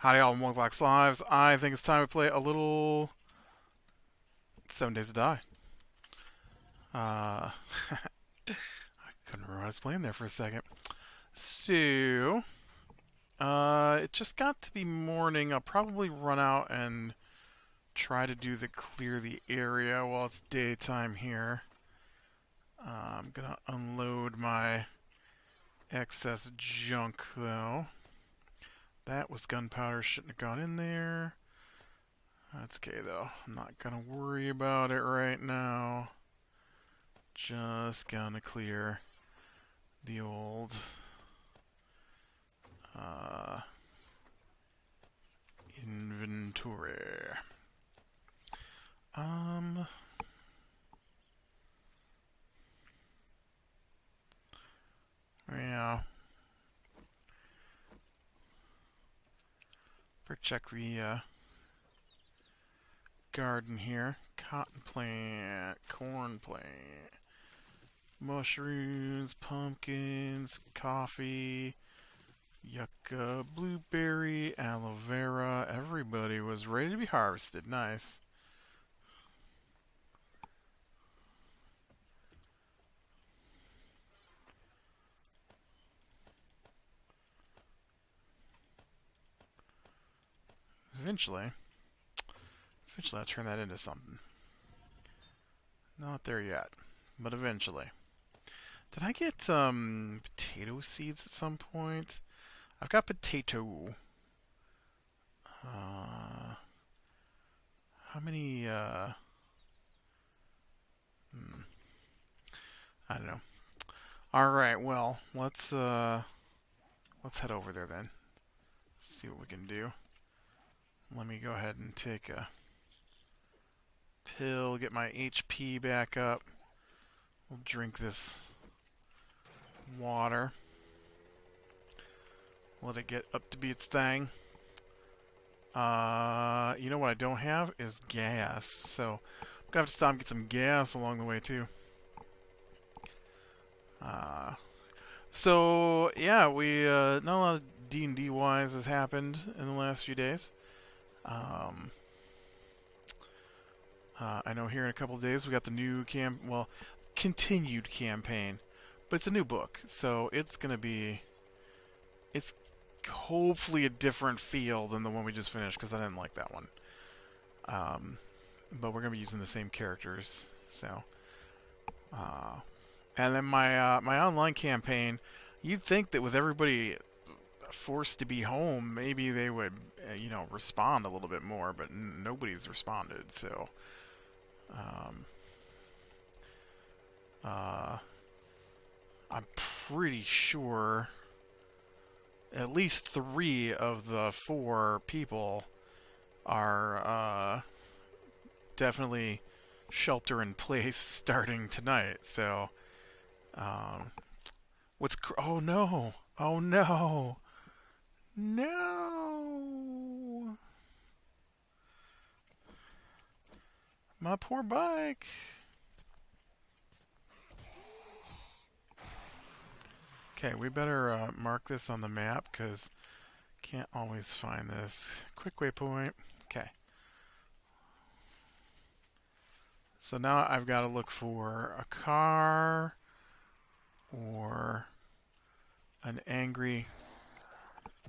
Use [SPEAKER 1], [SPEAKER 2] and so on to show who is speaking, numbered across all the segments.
[SPEAKER 1] Howdy all, One Black Lives. I think it's time to play a little 7 Days to Die. I couldn't remember what I was playing there for a second. So, it just got to be morning. I'll probably run out and try to do the clear the area while it's daytime here. I'm gonna unload my excess junk though. That was gunpowder, shouldn't have gone in there. That's okay though. I'm not gonna worry about it right now. Just gonna clear the old uh, inventory. Um, yeah. Better check the garden here. Cotton plant, corn plant, mushrooms, pumpkins, coffee, yucca, blueberry, aloe vera. Everybody was ready to be harvested. Nice. Eventually, I'll turn that into something. Not there yet, but eventually. Did I get potato seeds at some point? I've got potato. Uh, how many? I don't know. All right. Well, let's head over there then. See what we can do. Let me go ahead and take a pill, get my HP back up. We'll drink this water. Let it get up to be its thing. You know what I don't have is gas, so I'm gonna have to stop and get some gas along the way too. Uh, so yeah, we not a lot of D&D wise has happened in the last few days. Um, I know here in a couple of days we got the new continued campaign, but it's a new book, so it's hopefully a different feel than the one we just finished because I didn't like that one. Um, but we're gonna be using the same characters, so. Uh, and then my online campaign, you'd think that with everybody forced to be home, maybe they would respond a little bit more, but nobody's responded. So, um, uh, I'm pretty sure at least 3 of the 4 people are definitely shelter in place starting tonight. So, um, oh no! Oh no! No! My poor bike! Okay, we better mark this on the map because can't always find this. Quick waypoint. Okay. So now I've got to look for a car or an angry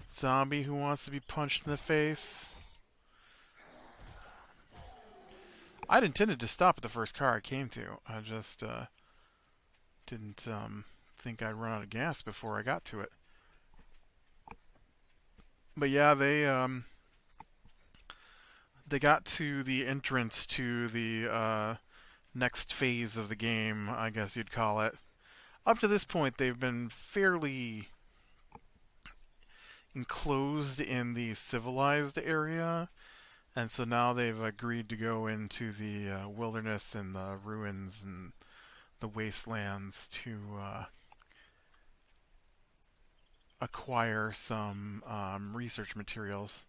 [SPEAKER 1] zombie who wants to be punched in the face. I'd intended to stop at the first car I came to. I just didn't think I'd run out of gas before I got to it. But yeah, they got to the entrance to the next phase of the game, I guess you'd call it. Up to this point, they've been fairly enclosed in the civilized area, and so now they've agreed to go into the wilderness and the ruins and the wastelands to acquire some research materials.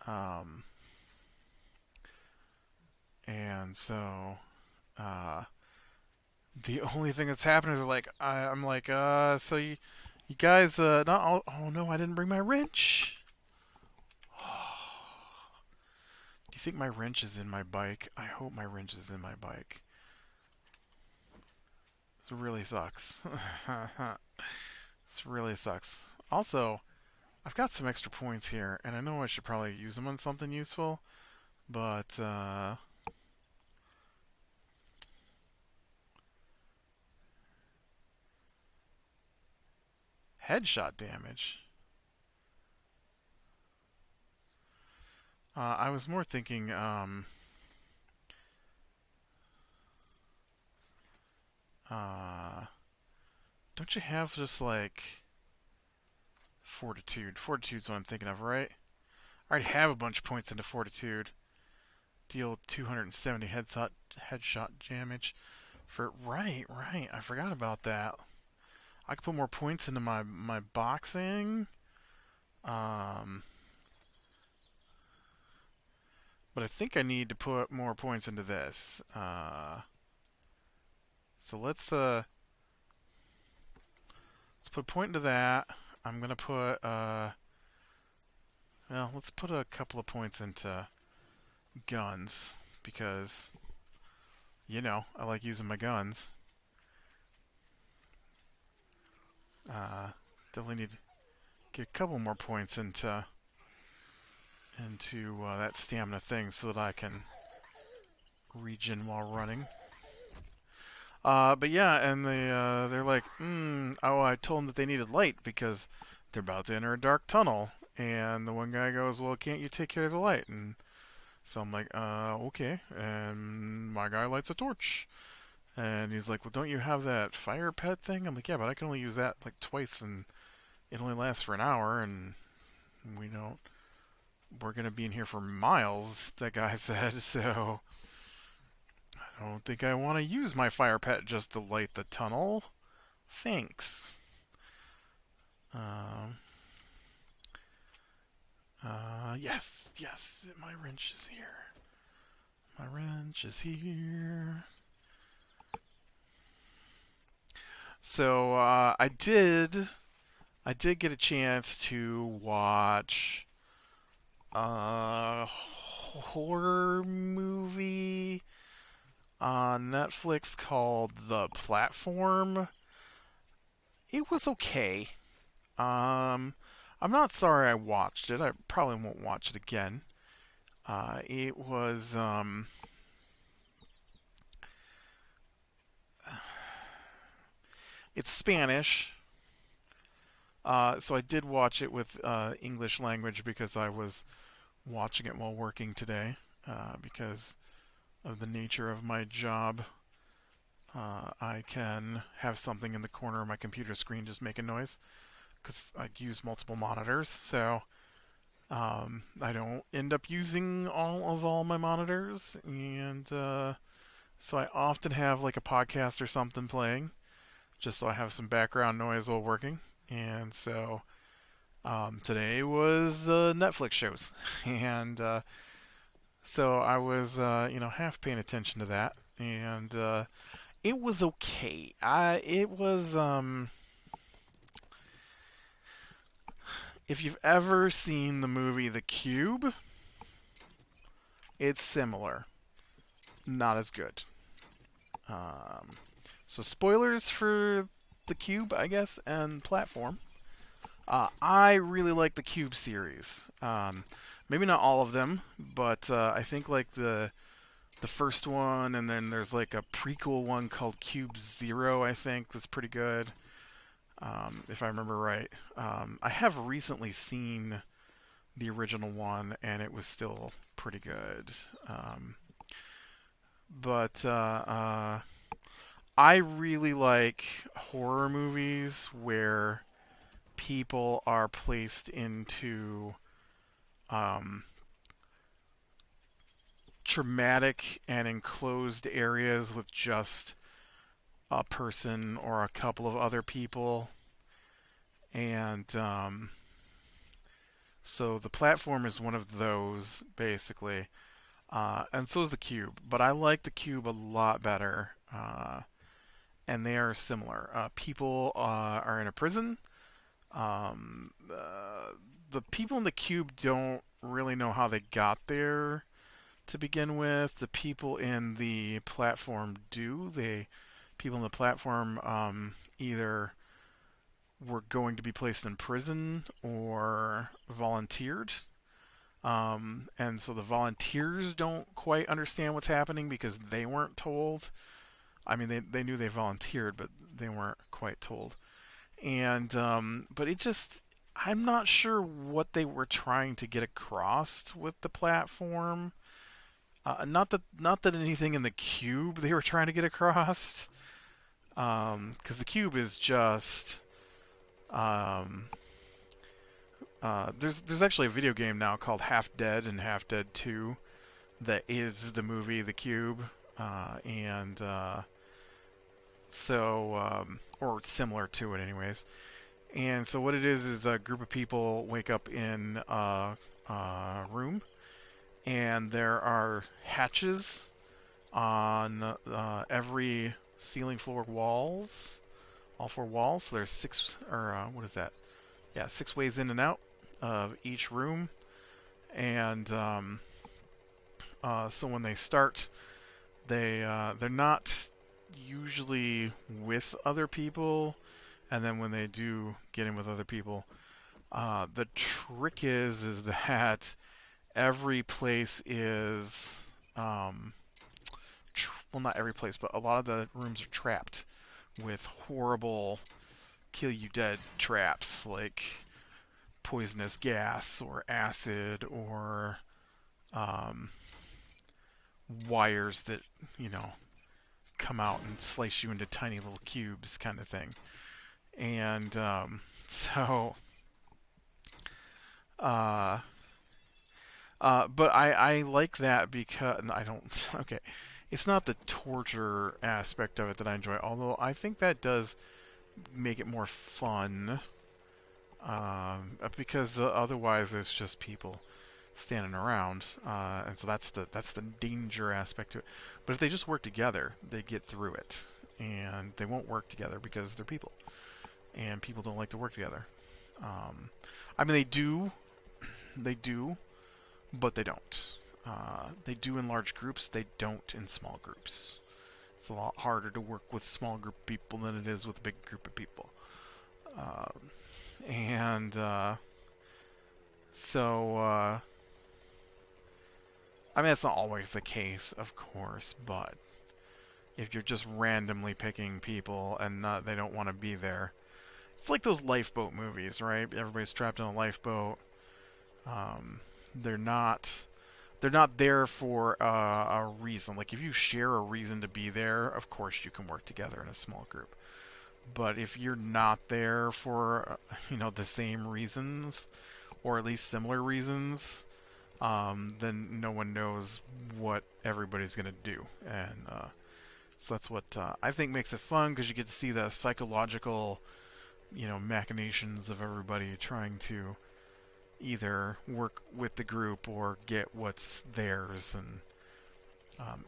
[SPEAKER 1] Um, and so uh, the only thing that's happening is I'm like, so you guys, not all. Oh no, I didn't bring my wrench. you think my wrench is in my bike? I hope my wrench is in my bike. This really sucks. This really sucks. Also, I've got some extra points here, and I know I should probably use them on something useful, but, headshot damage. I was more thinking, uh, don't you have just like fortitude? Fortitude's what I'm thinking of, right? I already have a bunch of points into fortitude. Deal 270 headshot damage. Right. I forgot about that. I could put more points into my boxing. Um, but I think I need to put more points into this. So let's put a point into that. I'm gonna put well, let's put a couple of points into guns because I like using my guns. Definitely need to get a couple more points into that stamina thing so that I can regen while running. But yeah, and they're like, oh, I told them that they needed light because they're about to enter a dark tunnel. And the one guy goes, well, can't you take care of the light? And so I'm like, okay. And my guy lights a torch. And he's like, well, don't you have that fire pet thing? I'm like, yeah, but I can only use that like twice, and it only lasts for an hour, and we're going to be in here for miles, that guy said, so I don't think I want to use my fire pet just to light the tunnel. Thanks. Um, yes, my wrench is here. My wrench is here. So I did get a chance to watch a horror movie on Netflix called The Platform. It was okay. Um, I'm not sorry I watched it. I probably won't watch it again. It was it's Spanish. So I did watch it with English language because I was watching it while working today. Because of the nature of my job, I can have something in the corner of my computer screen just making noise because I use multiple monitors. So I don't end up using all my monitors, and so I often have like a podcast or something playing, just so I have some background noise while working. And so today was Netflix shows, and so I was half paying attention to that, and it was okay. It was if you've ever seen the movie The Cube, it's similar, not as good. Um, so spoilers for The Cube, I guess, and Platform. I really like the Cube series. Maybe not all of them, but I think like the first one, and then there's like a prequel one called Cube Zero. I think that's pretty good, if I remember right. I have recently seen the original one, and it was still pretty good. But I really like horror movies where people are placed into um, traumatic and enclosed areas with just a person or a couple of other people. And so the platform is one of those, basically. And so is the cube. But I like the cube a lot better. And they are similar. People are in a prison. Um, the people in the cube don't really know how they got there. to begin with. The people in the platform do. People in the platform either were going to be placed in prison or volunteered. And so the volunteers don't quite understand what's happening because they weren't told. I mean, they knew they volunteered, but they weren't quite told. And but it just, I'm not sure what they were trying to get across with the platform. Not that anything in the cube they were trying to get across, because the cube is just um, there's actually a video game now called Half Dead and Half Dead 2 that is the movie The Cube, and or similar to it, anyways. And so what it is a group of people wake up in a room, and there are hatches on every ceiling, floor, walls, all four walls. So there's six, or what is that? Yeah, 6 ways in and out of each room. And so when they start, they're not usually with other people, and then when they do get in with other people, the trick is that every place is well, not every place, but a lot of the rooms are trapped with horrible kill you dead traps, like poisonous gas or acid or wires that, come out and slice you into tiny little cubes, kind of thing. And so but I like that because I don't. Okay, it's not the torture aspect of it that I enjoy, although I think that does make it more fun. Because otherwise it's just people standing around, and so that's the danger aspect to it. But if they just work together, they get through it, and they won't work together because they're people, and people don't like to work together. I mean, they do, but they don't. They do in large groups. They don't in small groups. It's a lot harder to work with a small group of people than it is with a big group of people. And so, I mean, that's not always the case, of course, but if you're just randomly picking people and they don't want to be there, it's like those lifeboat movies, right? Everybody's trapped in a lifeboat. They're not there for a reason. Like, if you share a reason to be there, of course you can work together in a small group. But if you're not there for, the same reasons, or at least similar reasons, then no one knows what everybody's going to do. And so that's what I think makes it fun, because you get to see the psychological, machinations of everybody trying to either work with the group or get what's theirs. And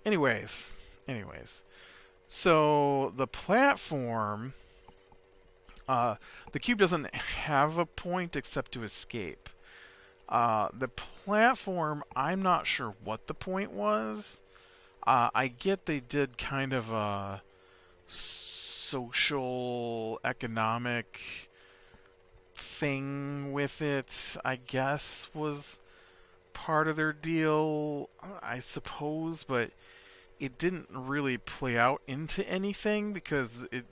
[SPEAKER 1] anyways, so the platform, the cube doesn't have a point except to escape. The platform, I'm not sure what the point was. I get they did kind of a social, economic thing with it, I guess, was part of their deal, I suppose, but it didn't really play out into anything, because it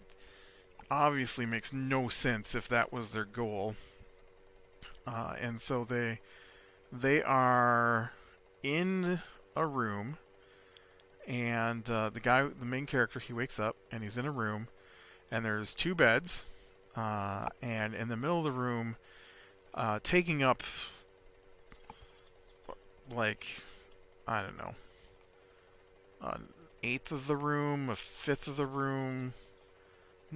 [SPEAKER 1] obviously makes no sense if that was their goal. And so they are in a room, and the main character, he wakes up and he's in a room, and there's two beds, and in the middle of the room, taking up, like, I don't know, an eighth of the room, a fifth of the room.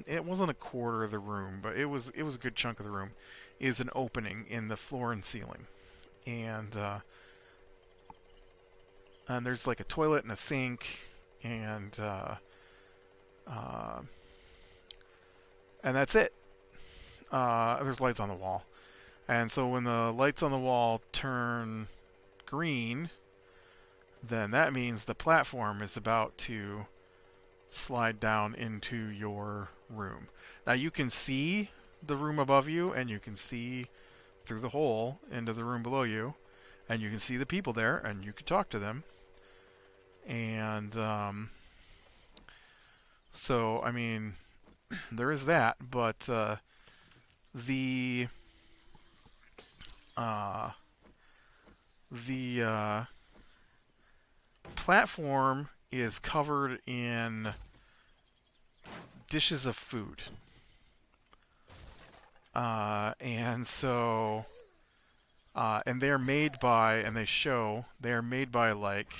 [SPEAKER 1] It wasn't a quarter of the room, but it was a good chunk of the room, is an opening in the floor and ceiling. And there's like a toilet and a sink, and that's it. There's lights on the wall. And so when the lights on the wall turn green, then that means the platform is about to slide down into your room. Now you can see the room above you, and you can see through the hole into the room below you, and you can see the people there, and you can talk to them. And so, I mean, there is that, but the uh, the platform is covered in dishes of food. And so, and they're made by, and they're made by like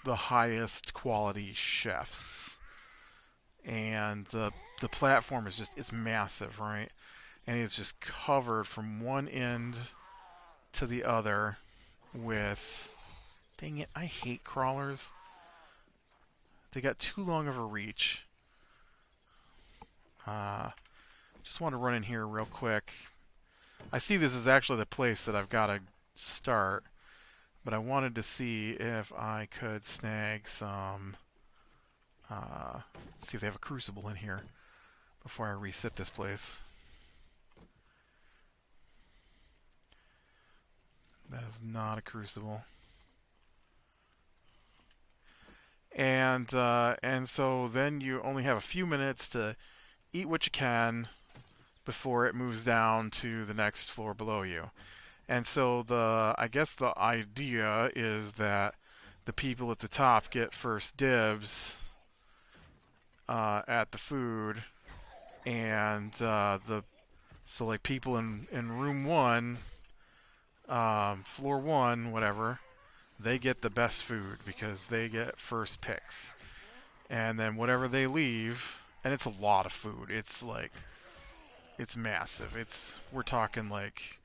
[SPEAKER 1] the highest quality chefs. And the platform is it's massive, right? And it's just covered from one end to the other with, dang it, I hate crawlers. They got too long of a reach. Just want to run in here real quick. I see this is actually the place that I've got to start, but I wanted to see if I could snag some. See if they have a crucible in here before I reset this place. That is not a crucible. And so then you only have a few minutes to eat what you can before it moves down to the next floor below you. And so I guess the idea is that the people at the top get first dibs at the food, and so like people in room 1, floor 1, whatever, they get the best food because they get first picks. And then whatever they leave, and it's a lot of food. It's like, it's massive. We're talking like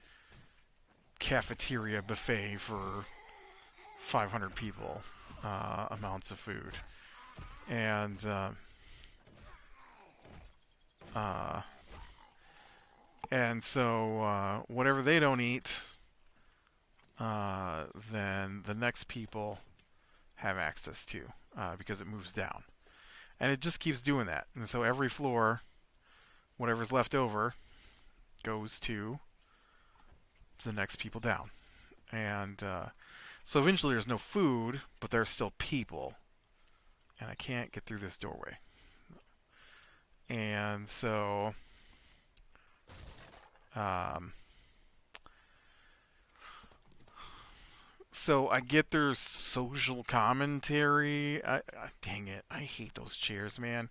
[SPEAKER 1] cafeteria buffet for 500 people, amounts of food. And so whatever they don't eat, then the next people have access to, because it moves down. And it just keeps doing that. And so every floor, whatever's left over, goes to the next people down. And so eventually there's no food, but there's still people. And I can't get through this doorway. And so so I get their social commentary. Dang it, I hate those chairs, man.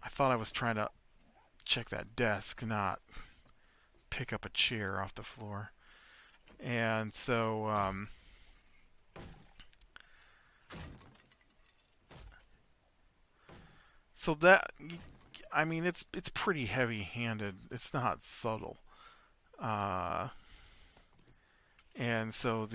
[SPEAKER 1] I thought I was trying to check that desk, not pick up a chair off the floor. And so so that, I mean, it's pretty heavy-handed. It's not subtle. And so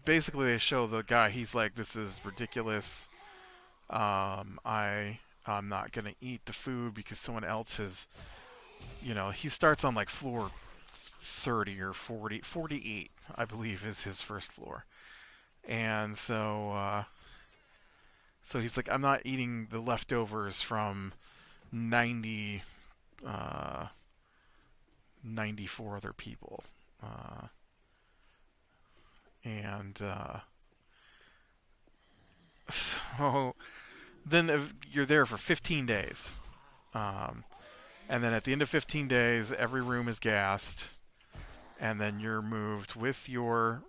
[SPEAKER 1] basically they show the guy. He's like, "This is ridiculous. I'm not gonna eat the food because someone else has." He starts on like floor 30 or 40, 48, I believe, is his first floor. And so he's like, "I'm not eating the leftovers from 90, 94 other people." And so then you're there for 15 days. And then at the end of 15 days, every room is gassed. And then you're moved with your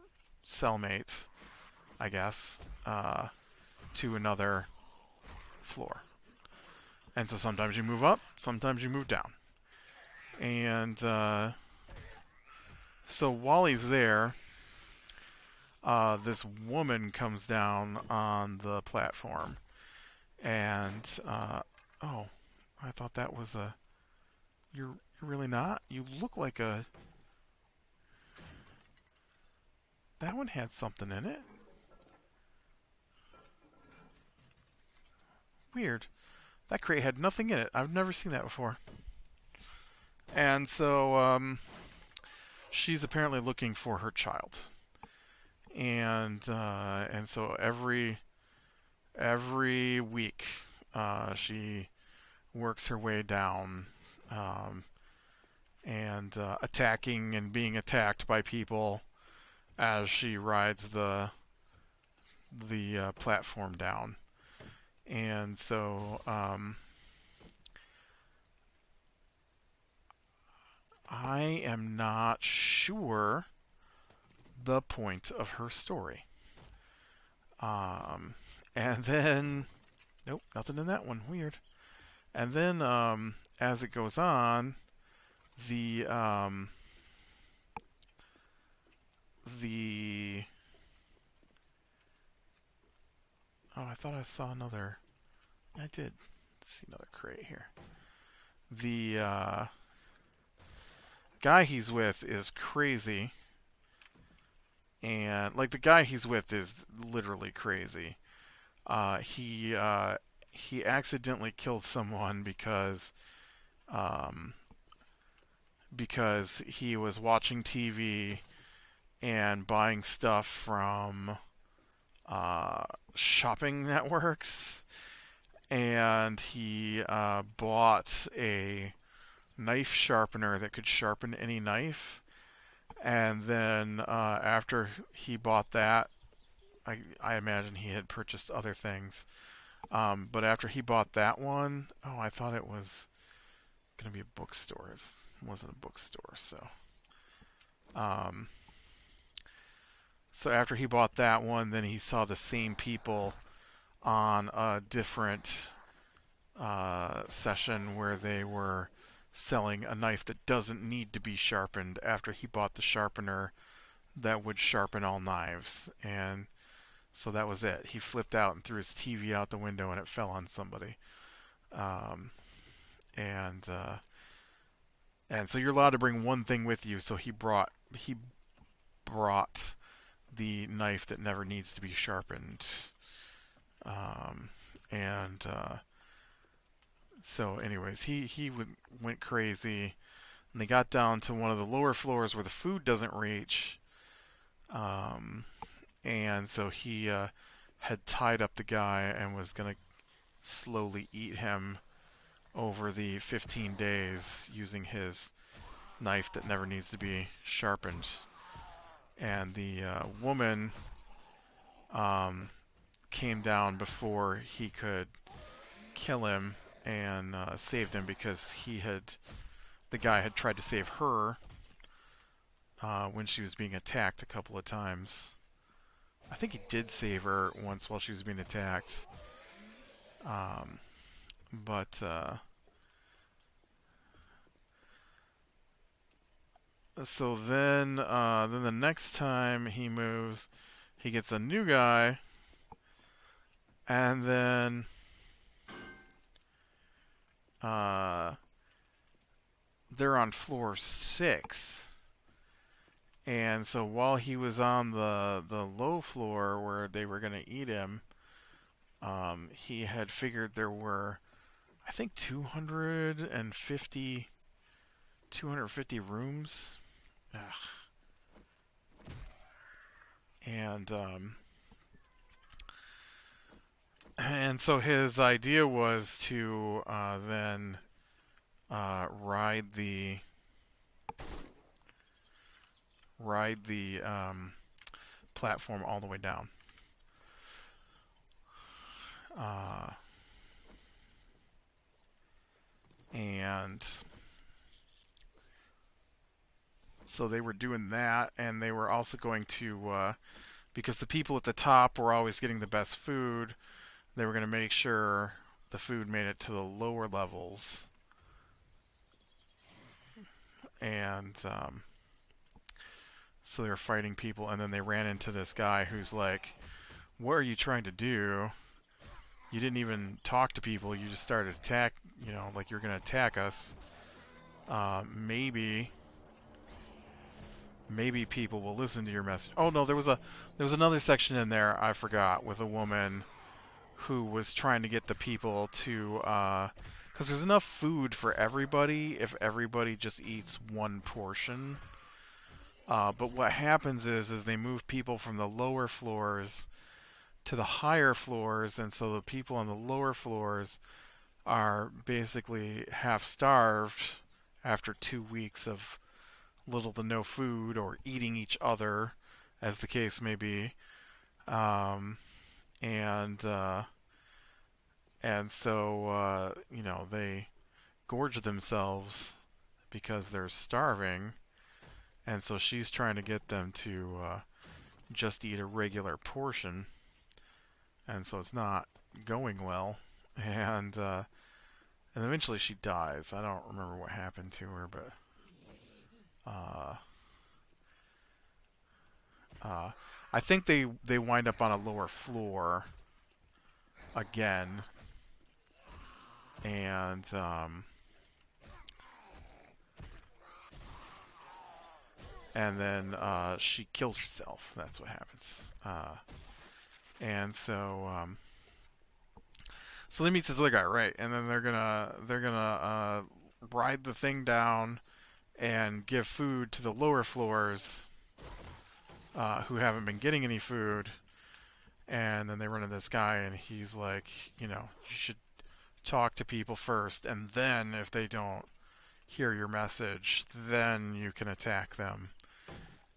[SPEAKER 1] cellmate, I guess, to another floor. And so sometimes you move up, sometimes you move down. And so while he's there, this woman comes down on the platform. And, oh, I thought that was a... You're really not? You look like a... That one had something in it. Weird. that crate had nothing in it. I've never seen that before. And so she's apparently looking for her child. And so every week she works her way down, um, and attacking and being attacked by people as she rides the platform down. And so I am not sure the point of her story. Um, and then, nope, nothing in that one. Weird. And then, as it goes on, the the oh, I thought I saw another. I did see another crate here. The guy he's with is crazy, and like the guy he's with is literally crazy. He accidentally killed someone um, because he was watching TV and buying stuff from uh, shopping networks, and he bought a knife sharpener that could sharpen any knife. And then after he bought that, I imagine he had purchased other things. But after he bought that one, oh, I thought it was going to be a bookstore. It wasn't a bookstore, so. Um, so after he bought that one, then he saw the same people on a different session where they were selling a knife that doesn't need to be sharpened after he bought the sharpener that would sharpen all knives. And so that was it. He flipped out and threw his TV out the window and it fell on somebody. Um, and so you're allowed to bring one thing with you. So he brought the knife that never needs to be sharpened. And so, anyways, he went crazy, and they got down to one of the lower floors where the food doesn't reach. And so he had tied up the guy and was gonna slowly eat him over the 15 days using his knife that never needs to be sharpened. And the woman came down before he could kill him and saved him because the guy had tried to save her when she was being attacked a couple of times. I think he did save her once while she was being attacked. But so then the next time he moves, he gets a new guy, and then they're on floor 6. And so while he was on the low floor where they were going to eat him, he had figured there were, I think, 250 rooms. Ugh. And so his idea was to then ride the platform all the way down. And so they were doing that, and they were also going to, because the people at the top were always getting the best food, they were going to make sure the food made it to the lower levels. And so they were fighting people, and then they ran into this guy who's like, what are you trying to do? You didn't even talk to people, you just started attack, like you're going to attack us. Maybe people will listen to your message. Oh no, there was another section in there I forgot with a woman who was trying to get the people to, because there's enough food for everybody if everybody just eats one portion. But what happens is they move people from the lower floors to the higher floors, and so the people on the lower floors are basically half starved after 2 weeks of little to no food or eating each other, as the case may be. Um, and so they gorge themselves because they're starving, and so she's trying to get them to just eat a regular portion, and so it's not going well, and eventually she dies. I don't remember what happened to her, but uh, uh, I think they wind up on a lower floor again, and and then she kills herself. That's what happens. And so they meet this other guy, right? And then they're gonna ride the thing down and give food to the lower floors who haven't been getting any food. And then they run into this guy, and he's like, you should talk to people first, and then if they don't hear your message, then you can attack them.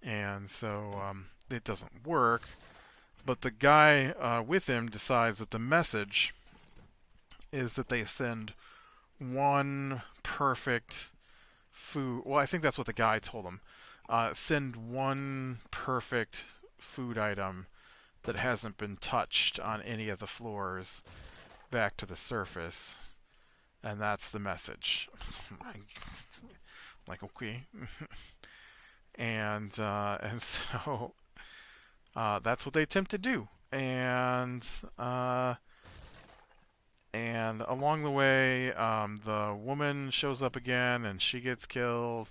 [SPEAKER 1] And so it doesn't work. But the guy with him decides that the message is that they send one perfect food. Well, I think that's what the guy told him. Send one perfect food item that hasn't been touched on any of the floors back to the surface, and that's the message. Like, okay. And so that's what they attempt to do, and along the way, the woman shows up again, and she gets killed,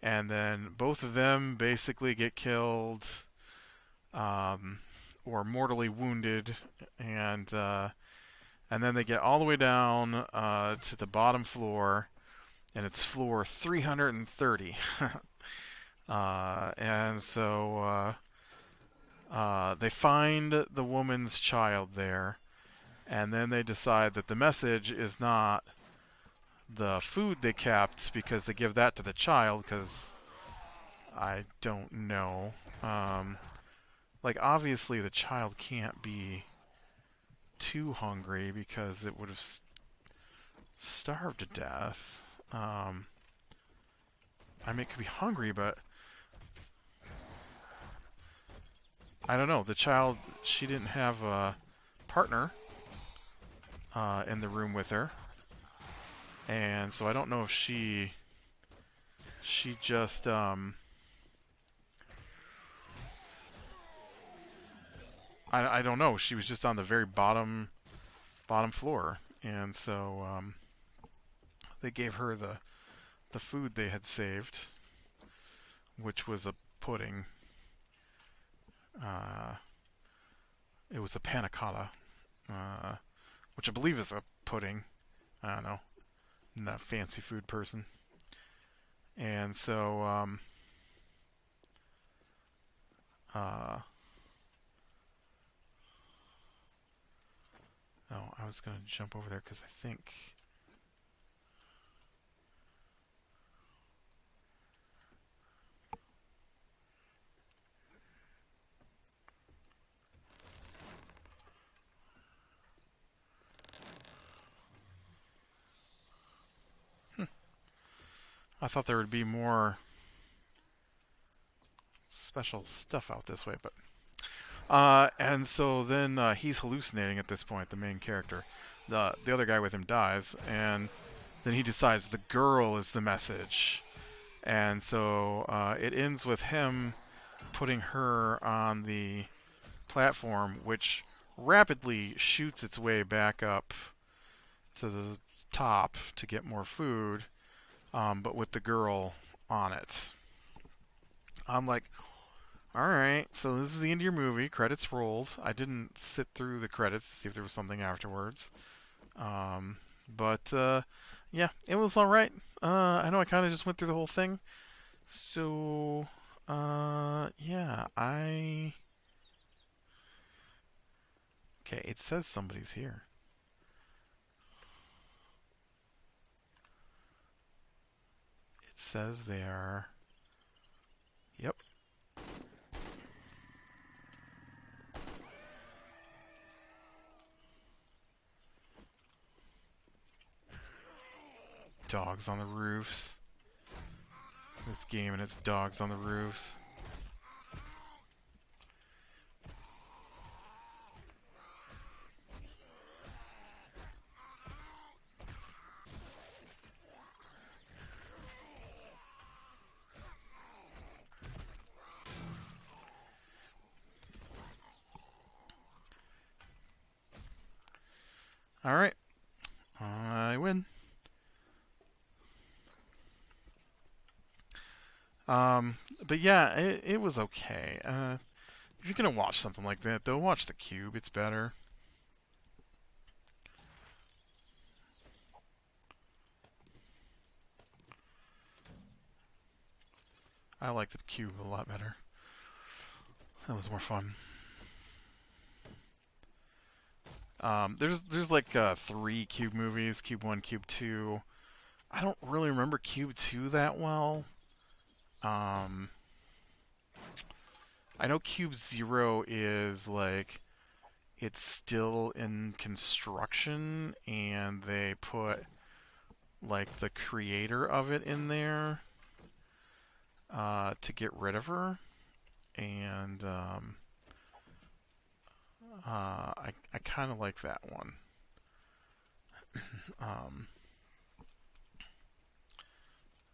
[SPEAKER 1] and then both of them basically get killed, or mortally wounded, and then they get all the way down to the bottom floor, and it's floor 330. And so they find the woman's child there, and then they decide that the message is not the food they kept, because they give that to the child, because I don't know. Like, obviously the child can't be too hungry because it would have starved to death. I mean, it could be hungry, but I don't know. The child, she didn't have a partner in the room with her, and so I don't know if she just I don't know. She was just on the very bottom floor, and so they gave her the food they had saved, which was a pudding. It was a panna cotta, which I believe is a pudding. I don't know. I'm not a fancy food person. And so oh, I was going to jump over there because I think I thought there would be more special stuff out this way, but and so then he's hallucinating at this point, the main character. The other guy with him dies, and then he decides the girl is the message. And so it ends with him putting her on the platform, which rapidly shoots its way back up to the top to get more food, but with the girl on it. I'm like, Alright, so this is the end of your movie. Credits rolled. I didn't sit through the credits to see if there was something afterwards. Um, but yeah, it was alright. I know I kind of just went through the whole thing. So, yeah, Okay, it says somebody's here. It says they are. Yep. Dogs on the roofs. This game and its dogs on the roofs. Alright. I win. But yeah, it was okay. If you're gonna watch something like that, though, watch The Cube. It's better. I like The Cube a lot better. That was more fun. There's like 3 Cube movies. Cube 1, Cube 2. I don't really remember Cube 2 that well. Um, I know Cube 0 is like it's still in construction, and they put like the creator of it in there to get rid of her, and I kind of like that one. um,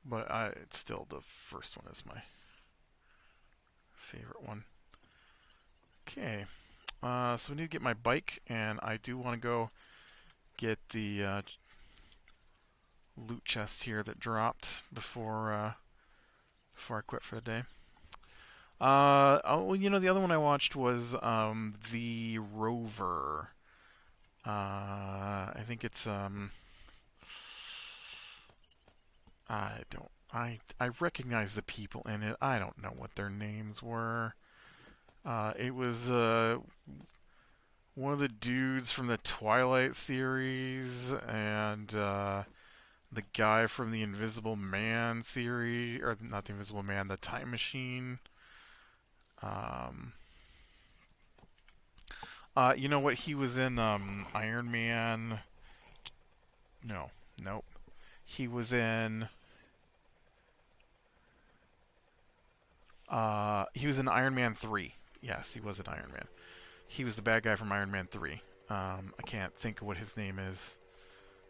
[SPEAKER 1] but it's still the first one is my favorite one. Okay, so we need to get my bike, and I do want to go get the loot chest here that dropped before I quit for the day. Well, the other one I watched was the Rover. I think it's I recognize the people in it. I don't know what their names were. It was one of the dudes from the Twilight series, and the guy from the Invisible Man series, or not the Invisible Man, the Time Machine. Um, you know what? He was in Iron Man. No, nope. He was in. He was in Iron Man 3. Yes, he was in Iron Man. He was the bad guy from Iron Man 3. I can't think of what his name is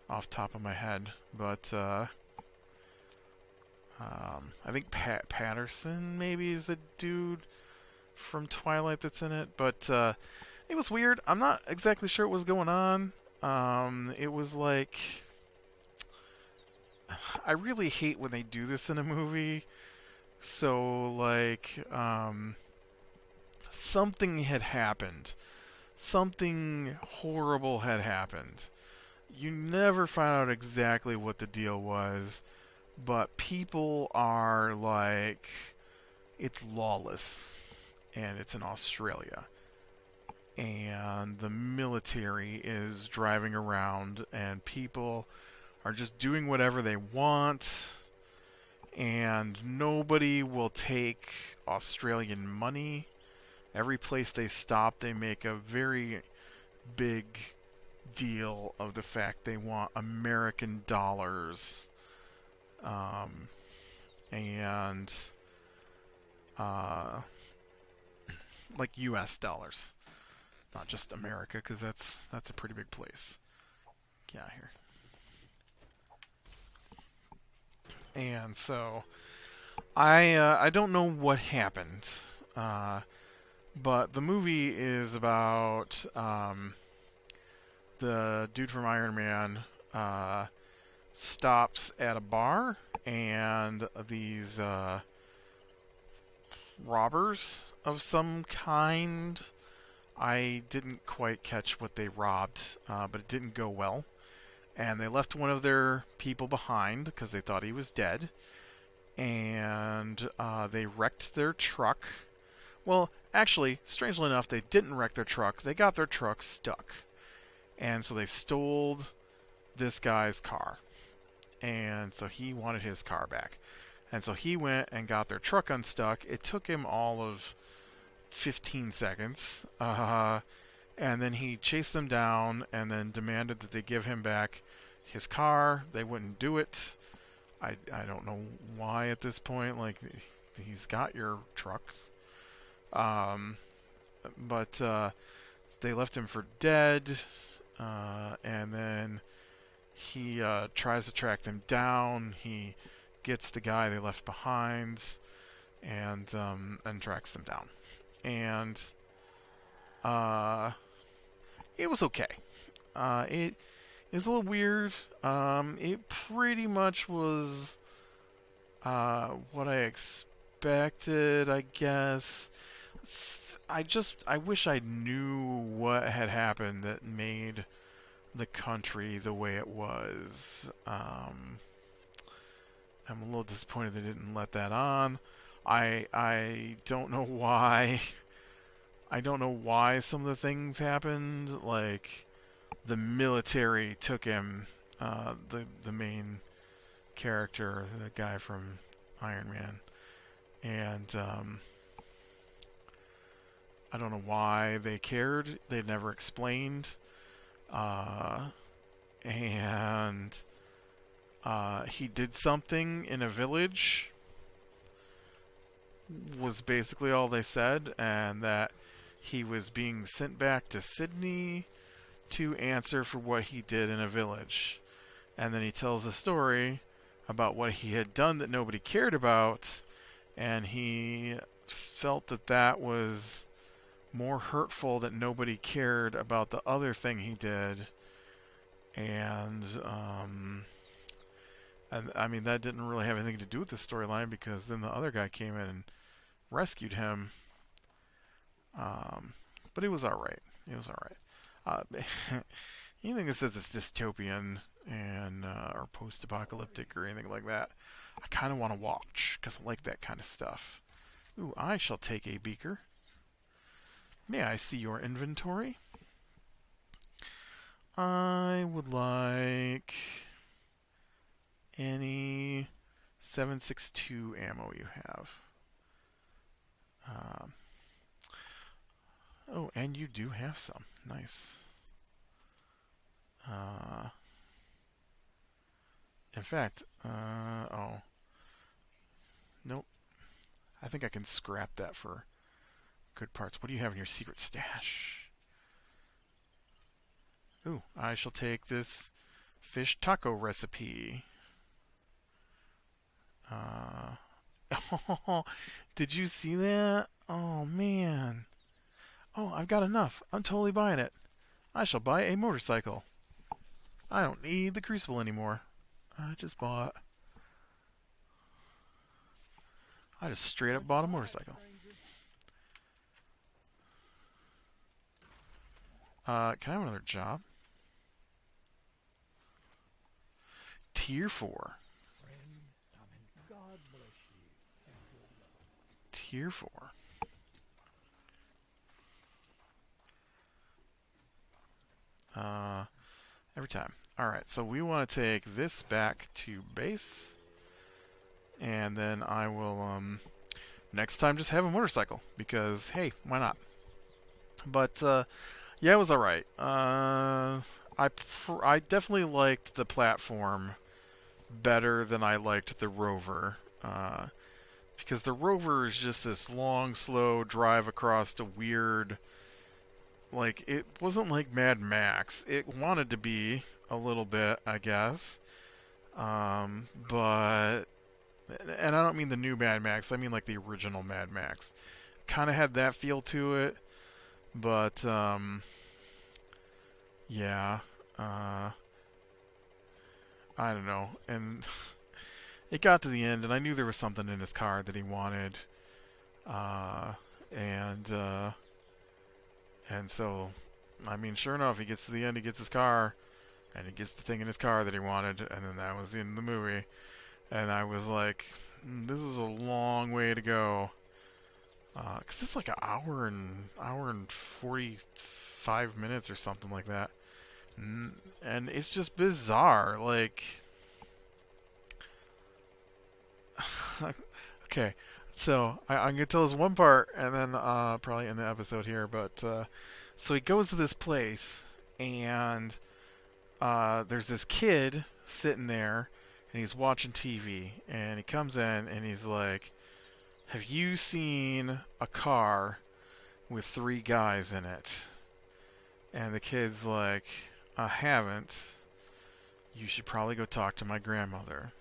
[SPEAKER 1] off the top of my head, but I think Patterson maybe is a dude from Twilight that's in it. But it was weird. I'm not exactly sure what was going on. It was like I really hate when they do this in a movie. So like something had happened. Something horrible had happened. You never find out exactly what the deal was, but people are like, it's lawless, and it's in Australia. And the military is driving around, and people are just doing whatever they want, and nobody will take Australian money. Every place they stop, they make a very big deal of the fact they want American dollars, and uh, like U.S. dollars, not just America, because that's a pretty big place. Get out here. And so I don't know what happened, but the movie is about the dude from Iron Man stops at a bar, and these robbers of some kind. I didn't quite catch what they robbed, but it didn't go well. And they left one of their people behind because they thought he was dead. And they wrecked their truck. Well, actually, strangely enough, they didn't wreck their truck. They got their truck stuck. And so they stole this guy's car. And so he wanted his car back. And so he went and got their truck unstuck. It took him all of 15 seconds. And then he chased them down and then demanded that they give him back his car. They wouldn't do it. I don't know why at this point. Like, he's got your truck. But they left him for dead. And then he tries to track them down. He gets the guy they left behind and tracks them down. And it was okay. It is a little weird. It pretty much was what I expected, I guess. I wish I knew what had happened that made the country the way it was. I'm a little disappointed they didn't let that on. I don't know why. I don't know why some of the things happened. Like, the military took him, the main character, the guy from Iron Man, and I don't know why they cared. They never explained, and he did something in a village. Was basically all they said, and that he was being sent back to Sydney to answer for what he did in a village. And then he tells a story about what he had done that nobody cared about, and he felt that that was more hurtful that nobody cared about the other thing he did. And I mean, that didn't really have anything to do with the storyline, because then the other guy came in and rescued him. But it was alright. It was alright. Anything that says it's dystopian and or post-apocalyptic or anything like that, I kind of want to watch, because I like that kind of stuff. Ooh, I shall take a beaker. May I see your inventory? I would like any 7.62 ammo you have. Oh, and you do have some. Nice. In fact, oh. Nope. I think I can scrap that for good parts. What do you have in your secret stash? Ooh, I shall take this fish taco recipe. Oh, did you see that? Oh, man. Oh, I've got enough. I'm totally buying it. I shall buy a motorcycle. I don't need the crucible anymore. I just straight up bought a motorcycle. Can I have another job? Tier 4. Tier 4. Every time. Alright, so we want to take this back to base. And then I will, next time just have a motorcycle. Because, hey, why not? But, yeah, it was alright. I definitely liked the platform better than I liked the rover. Because the rover is just this long, slow drive across a weird... Like, it wasn't like Mad Max. It wanted to be a little bit, I guess. But... And I don't mean the new Mad Max. I mean, like, the original Mad Max. Kind of had that feel to it. But, yeah. I don't know. And it got to the end, and I knew there was something in his car that he wanted. and uh, and so, I mean, sure enough, he gets to the end, he gets his car, and he gets the thing in his car that he wanted, and then that was the end of the movie. And I was like, this is a long way to go, because it's like an hour and 45 minutes or something like that, and it's just bizarre. Like, okay, so I'm gonna tell this one part, and then probably end the episode here. But so he goes to this place, and there's this kid sitting there, and he's watching TV, and he comes in, and he's like, "Have you seen a car with 3 guys in it?" And the kid's like, "I haven't. You should probably go talk to my grandmother."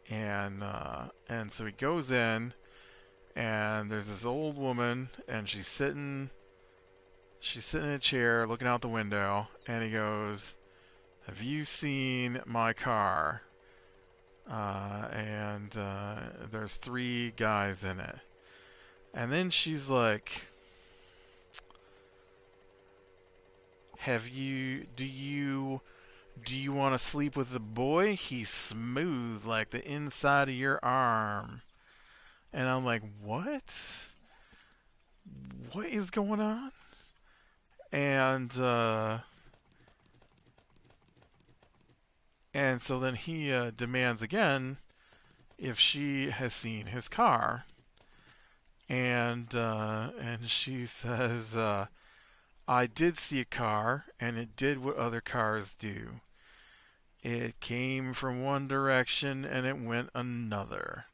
[SPEAKER 1] And so he goes in, and there's this old woman, and she's sitting in a chair looking out the window, and he goes, "Have you seen my car?" And there's 3 guys in it. And then she's like, do you want to sleep with the boy? He's smooth like the inside of your arm." And I'm like, what? What is going on? And and so then he demands again if she has seen his car, and she says, "I did see a car, and it did what other cars do. It came from one direction and it went another."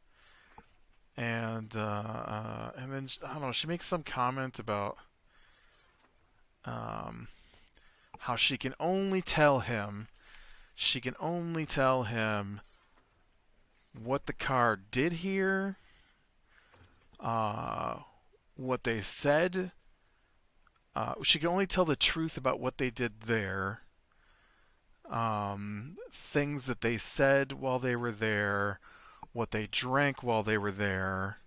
[SPEAKER 1] And then I don't know. She makes some comment about um, how she can only tell him what the car did here, uh, what they said. She can only tell the truth about what they did there, things that they said while they were there, what they drank while they were there,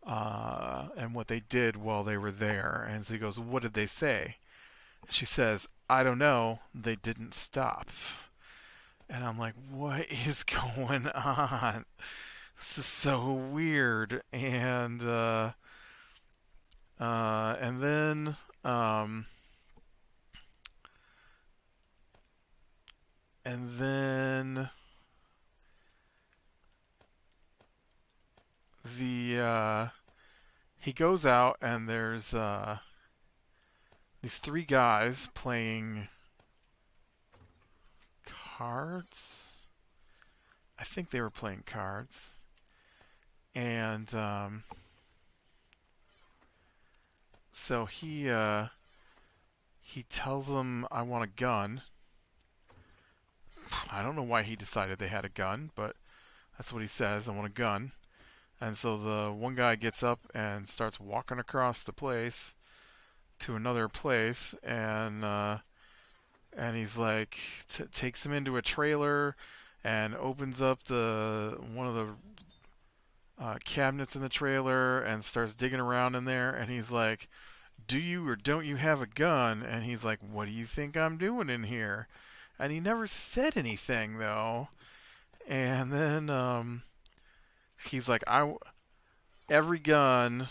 [SPEAKER 1] and what they did while they were there. And so he goes, "What did they say?" She says, "I don't know. They didn't stop." And I'm like, what is going on? This is so weird. And then and then the he goes out, and there's these 3 guys playing cards. I think they were playing cards. And so he tells them, "I want a gun." I don't know why he decided they had a gun, but that's what he says. "I want a gun." And so the one guy gets up and starts walking across the place to another place, and he's like, takes him into a trailer and opens up the one of the cabinets in the trailer and starts digging around in there. And he's like, "Do you or don't you have a gun?" And he's like, "What do you think I'm doing in here?" And he never said anything though. And then he's like, every gun,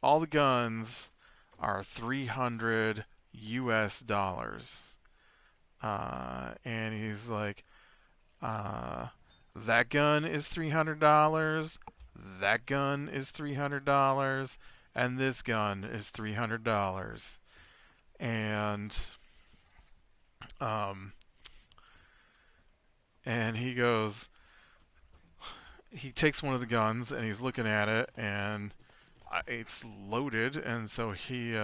[SPEAKER 1] all the guns are 300 US dollars." And he's like, "That gun is $300, that gun is $300, and this gun is $300." And um, and he takes one of the guns and he's looking at it, and it's loaded, and so he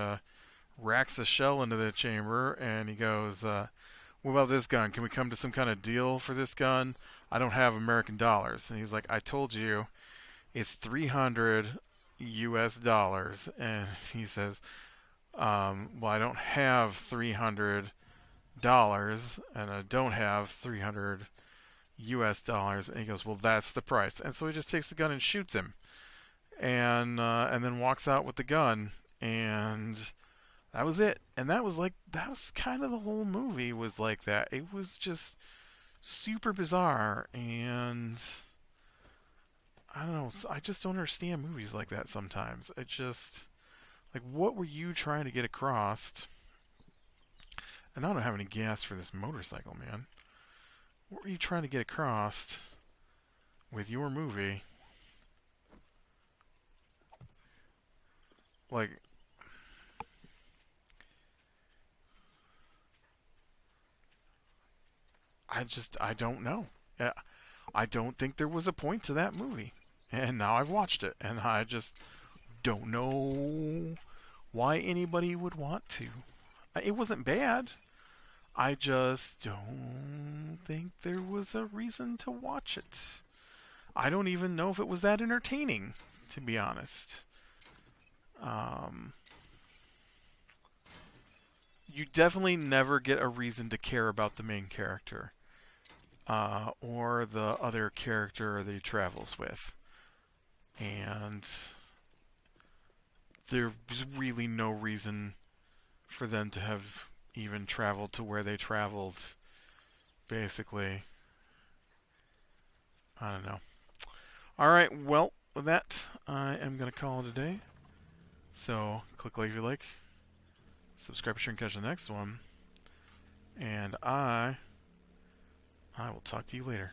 [SPEAKER 1] racks a shell into the chamber, and he goes, "What about this gun? Can we come to some kind of deal for this gun? I don't have American dollars." And he's like, "I told you, it's 300 US dollars." And he says, "Well, I don't have $300, and I don't have 300 US dollars." And he goes, "Well, that's the price." And so he just takes the gun and shoots him. and then walks out with the gun, and that was it. And that was kind of the whole movie was like that. It was just super bizarre, and I don't know. I just don't understand movies like that sometimes. It just like, what were you trying to get across? And I don't have any gas for this motorcycle, man. What were you trying to get across with your movie? Like, I don't know. Yeah, I don't think there was a point to that movie. And now I've watched it, and I just don't know why anybody would want to. It wasn't bad. I just don't think there was a reason to watch it. I don't even know if it was that entertaining, to be honest. Um, you definitely never get a reason to care about the main character or the other character that he travels with. And there's really no reason for them to have even traveled to where they traveled, basically. I don't know. Alright, well, with that, I am going to call it a day. So, click like if you like, subscribe, share, and catch the next one. And I will talk to you later.